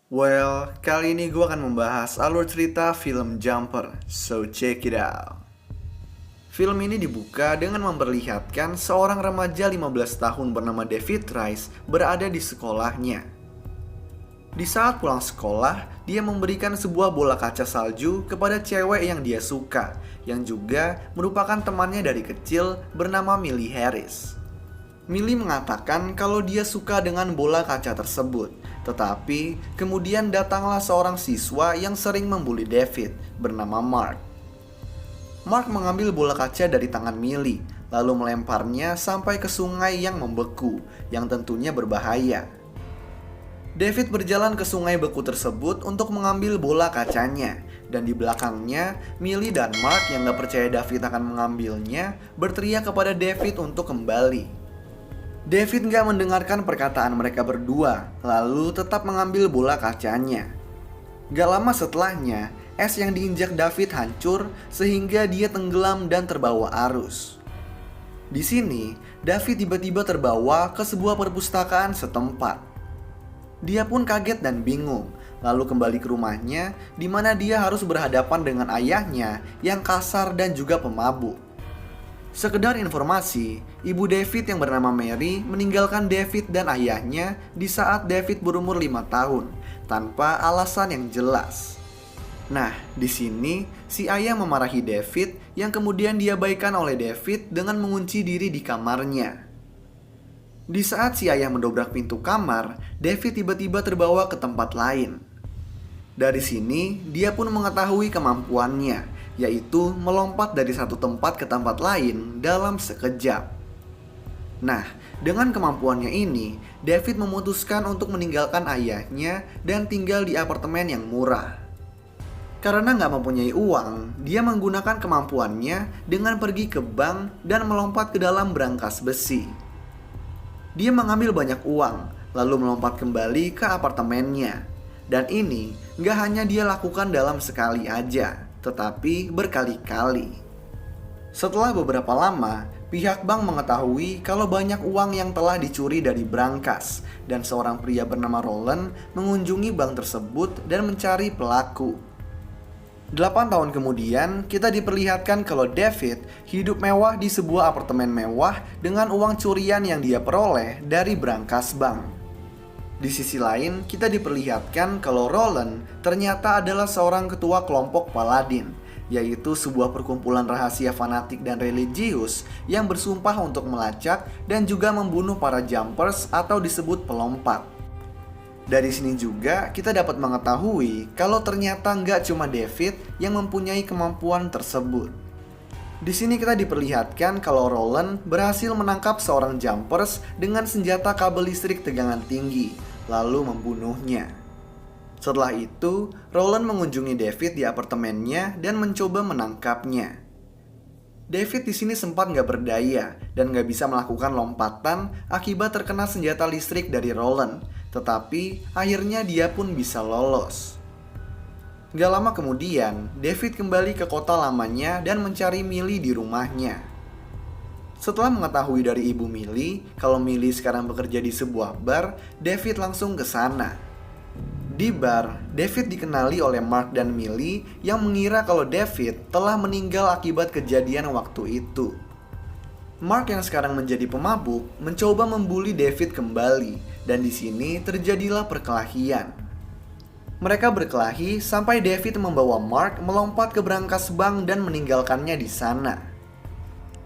Well, kali ini gue akan membahas alur cerita film Jumper, so check it out. Film ini dibuka dengan memperlihatkan seorang remaja 15 tahun bernama David Rice berada di sekolahnya. Di saat pulang sekolah, dia memberikan sebuah bola kaca salju kepada cewek yang dia suka, yang juga merupakan temannya dari kecil bernama Millie Harris. Millie mengatakan kalau dia suka dengan bola kaca tersebut, tetapi kemudian datanglah seorang siswa yang sering membuli David bernama Mark. Mark mengambil bola kaca dari tangan Millie, lalu melemparnya sampai ke sungai yang membeku, yang tentunya berbahaya. David berjalan ke sungai beku tersebut untuk mengambil bola kacanya, dan di belakangnya, Millie dan Mark yang gak percaya David akan mengambilnya berteriak kepada David untuk kembali. David gak mendengarkan perkataan mereka berdua, lalu tetap mengambil bola kacanya. Gak lama setelahnya, es yang diinjak David hancur sehingga dia tenggelam dan terbawa arus. Di sini, David tiba-tiba terbawa ke sebuah perpustakaan setempat. Dia pun kaget dan bingung, lalu kembali ke rumahnya di mana dia harus berhadapan dengan ayahnya yang kasar dan juga pemabuk. Sekedar informasi, ibu David yang bernama Mary meninggalkan David dan ayahnya di saat David berumur 5 tahun, tanpa alasan yang jelas. Nah, di sini si ayah memarahi David yang kemudian diabaikan oleh David dengan mengunci diri di kamarnya. Di saat si ayah mendobrak pintu kamar, David tiba-tiba terbawa ke tempat lain. Dari sini, dia pun mengetahui kemampuannya, yaitu melompat dari satu tempat ke tempat lain dalam sekejap. Nah, dengan kemampuannya ini, David memutuskan untuk meninggalkan ayahnya dan tinggal di apartemen yang murah. Karena nggak mempunyai uang, dia menggunakan kemampuannya dengan pergi ke bank dan melompat ke dalam brankas besi. Dia mengambil banyak uang, lalu melompat kembali ke apartemennya. Dan ini nggak hanya dia lakukan dalam sekali aja, tetapi berkali-kali. Setelah beberapa lama, pihak bank mengetahui kalau banyak uang yang telah dicuri dari brankas, dan seorang pria bernama Roland mengunjungi bank tersebut dan mencari pelaku. 8 tahun kemudian, kita diperlihatkan kalau David hidup mewah di sebuah apartemen mewah dengan uang curian yang dia peroleh dari brankas bank. Di sisi lain, kita diperlihatkan kalau Roland ternyata adalah seorang ketua kelompok Paladin, yaitu sebuah perkumpulan rahasia fanatik dan religius yang bersumpah untuk melacak dan juga membunuh para jumpers atau disebut pelompat. Dari sini juga kita dapat mengetahui kalau ternyata nggak cuma David yang mempunyai kemampuan tersebut. Di sini kita diperlihatkan kalau Roland berhasil menangkap seorang jumpers dengan senjata kabel listrik tegangan tinggi, lalu membunuhnya. Setelah itu, Roland mengunjungi David di apartemennya dan mencoba menangkapnya. David di sini sempat nggak berdaya dan nggak bisa melakukan lompatan akibat terkena senjata listrik dari Roland, tetapi akhirnya dia pun bisa lolos. Gak lama kemudian, David kembali ke kota lamanya dan mencari Millie di rumahnya. Setelah mengetahui dari ibu Millie kalau Millie sekarang bekerja di sebuah bar, David langsung ke sana. Di bar, David dikenali oleh Mark dan Millie yang mengira kalau David telah meninggal akibat kejadian waktu itu. Mark yang sekarang menjadi pemabuk mencoba membuli David kembali, dan di sini terjadilah perkelahian. Mereka berkelahi sampai David membawa Mark melompat ke brankas bank dan meninggalkannya di sana.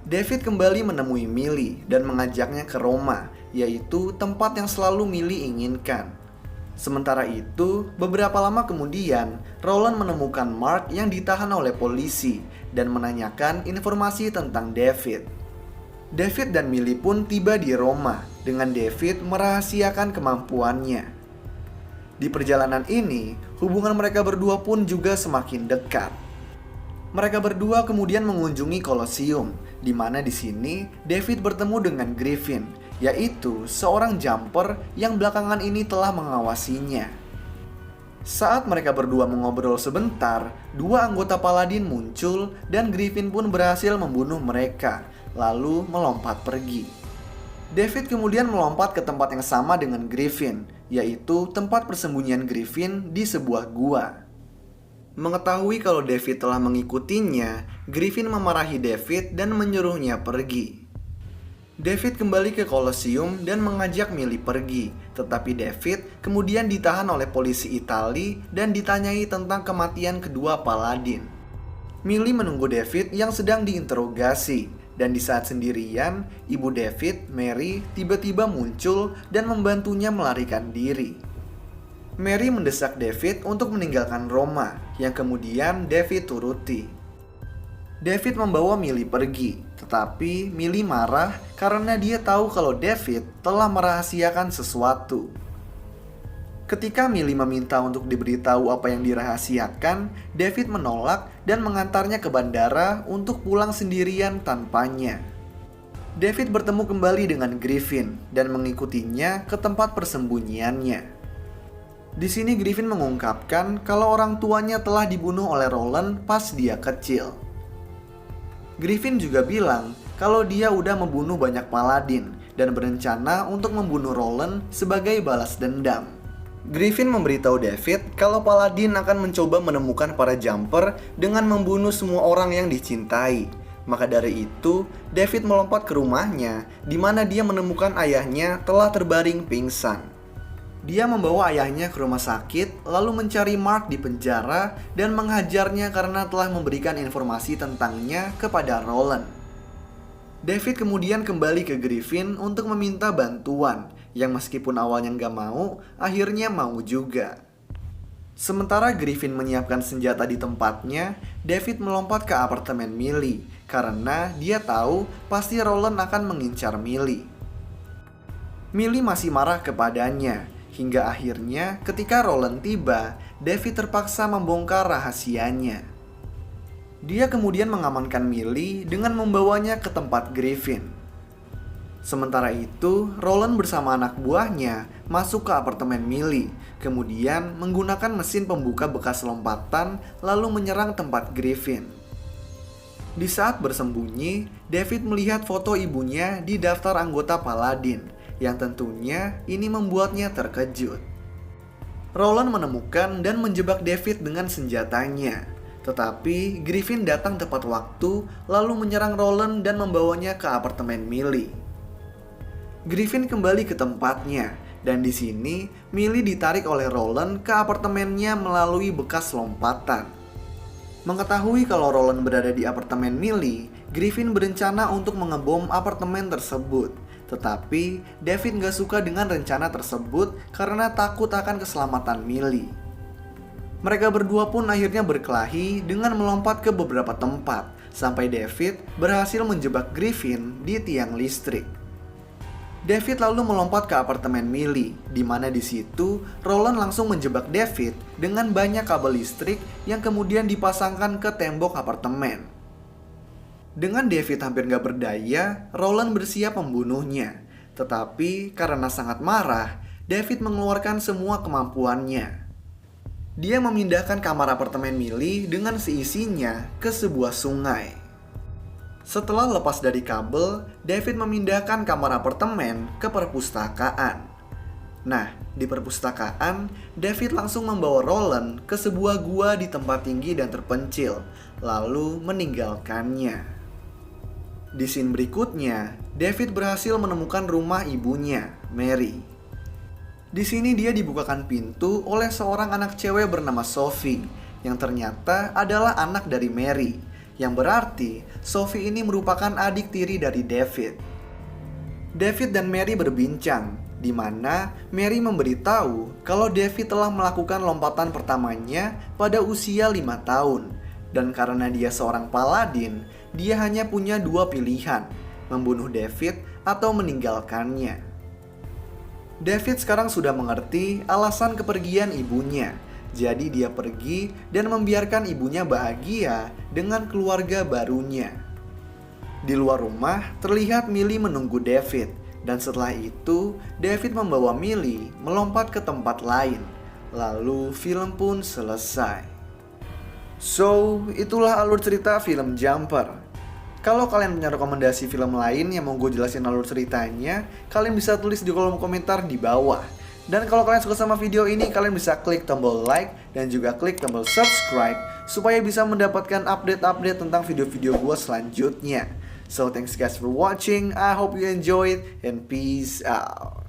David kembali menemui Millie dan mengajaknya ke Roma, yaitu tempat yang selalu Millie inginkan. Sementara itu, beberapa lama kemudian, Roland menemukan Mark yang ditahan oleh polisi dan menanyakan informasi tentang David. David dan Millie pun tiba di Roma dengan David merahasiakan kemampuannya. Di perjalanan ini, hubungan mereka berdua pun juga semakin dekat. Mereka berdua kemudian mengunjungi Colosseum, di mana di sini David bertemu dengan Griffin, yaitu seorang jumper yang belakangan ini telah mengawasinya. Saat mereka berdua mengobrol sebentar, dua anggota Paladin muncul dan Griffin pun berhasil membunuh mereka, lalu melompat pergi. David kemudian melompat ke tempat yang sama dengan Griffin, yaitu tempat persembunyian Griffin di sebuah gua. Mengetahui kalau David telah mengikutinya, Griffin memarahi David dan menyuruhnya pergi. David kembali ke Colosseum dan mengajak Millie pergi, tetapi David kemudian ditahan oleh polisi Italia dan ditanyai tentang kematian kedua paladin. Millie menunggu David yang sedang diinterogasi, dan di saat sendirian, ibu David, Mary, tiba-tiba muncul dan membantunya melarikan diri. Mary mendesak David untuk meninggalkan Roma, yang kemudian David turuti. David membawa Millie pergi, tetapi Millie marah karena dia tahu kalau David telah merahasiakan sesuatu. Ketika Millie meminta untuk diberitahu apa yang dirahasiakan, David menolak dan mengantarnya ke bandara untuk pulang sendirian tanpanya. David bertemu kembali dengan Griffin dan mengikutinya ke tempat persembunyiannya. Di sini Griffin mengungkapkan kalau orang tuanya telah dibunuh oleh Roland pas dia kecil. Griffin juga bilang kalau dia udah membunuh banyak paladin dan berencana untuk membunuh Roland sebagai balas dendam. Griffin memberitahu David kalau paladin akan mencoba menemukan para jumper dengan membunuh semua orang yang dicintai. Maka dari itu, David melompat ke rumahnya di mana dia menemukan ayahnya telah terbaring pingsan. Dia membawa ayahnya ke rumah sakit, lalu mencari Mark di penjara dan menghajarnya karena telah memberikan informasi tentangnya kepada Roland. David kemudian kembali ke Griffin untuk meminta bantuan, yang meskipun awalnya nggak mau, akhirnya mau juga. Sementara Griffin menyiapkan senjata di tempatnya, David melompat ke apartemen Millie, karena dia tahu pasti Roland akan mengincar Millie. Millie masih marah kepadanya, hingga akhirnya ketika Roland tiba, David terpaksa membongkar rahasianya. Dia kemudian mengamankan Millie dengan membawanya ke tempat Griffin. Sementara itu, Roland bersama anak buahnya masuk ke apartemen Millie, kemudian menggunakan mesin pembuka bekas lompatan lalu menyerang tempat Griffin. Di saat bersembunyi, David melihat foto ibunya di daftar anggota Paladin, yang tentunya ini membuatnya terkejut. Roland menemukan dan menjebak David dengan senjatanya, tetapi Griffin datang tepat waktu lalu menyerang Roland dan membawanya ke apartemen Millie. Griffin kembali ke tempatnya, dan di sini Millie ditarik oleh Roland ke apartemennya melalui bekas lompatan. Mengetahui kalau Roland berada di apartemen Millie, Griffin berencana untuk mengebom apartemen tersebut. Tetapi David gak suka dengan rencana tersebut karena takut akan keselamatan Millie. Mereka berdua pun akhirnya berkelahi dengan melompat ke beberapa tempat, sampai David berhasil menjebak Griffin di tiang listrik. David lalu melompat ke apartemen Millie, di mana di situ Roland langsung menjebak David dengan banyak kabel listrik yang kemudian dipasangkan ke tembok apartemen. Dengan David hampir gak berdaya, Roland bersiap membunuhnya. Tetapi karena sangat marah, David mengeluarkan semua kemampuannya. Dia memindahkan kamar apartemen Millie dengan seisinya ke sebuah sungai. Setelah lepas dari kabel, David memindahkan kamar apartemen ke perpustakaan. Nah, di perpustakaan, David langsung membawa Roland ke sebuah gua di tempat tinggi dan terpencil, lalu meninggalkannya. Di scene berikutnya, David berhasil menemukan rumah ibunya, Mary. Di sini dia dibukakan pintu oleh seorang anak cewek bernama Sophie, yang ternyata adalah anak dari Mary, yang berarti Sophie ini merupakan adik tiri dari David. David dan Mary berbincang, di mana Mary memberitahu kalau David telah melakukan lompatan pertamanya pada usia 5 tahun. Dan karena dia seorang paladin, dia hanya punya 2 pilihan, membunuh David atau meninggalkannya. David sekarang sudah mengerti alasan kepergian ibunya, jadi dia pergi dan membiarkan ibunya bahagia dengan keluarga barunya. Di luar rumah, terlihat Millie menunggu David, dan setelah itu David membawa Millie melompat ke tempat lain. Lalu film pun selesai. So, itulah alur cerita film Jumper. Kalau kalian punya rekomendasi film lain yang mau gue jelasin alur ceritanya, kalian bisa tulis di kolom komentar di bawah. Dan kalau kalian suka sama video ini, kalian bisa klik tombol like dan juga klik tombol subscribe supaya bisa mendapatkan update-update tentang video-video gue selanjutnya. So thanks guys for watching, I hope you enjoyed and peace out.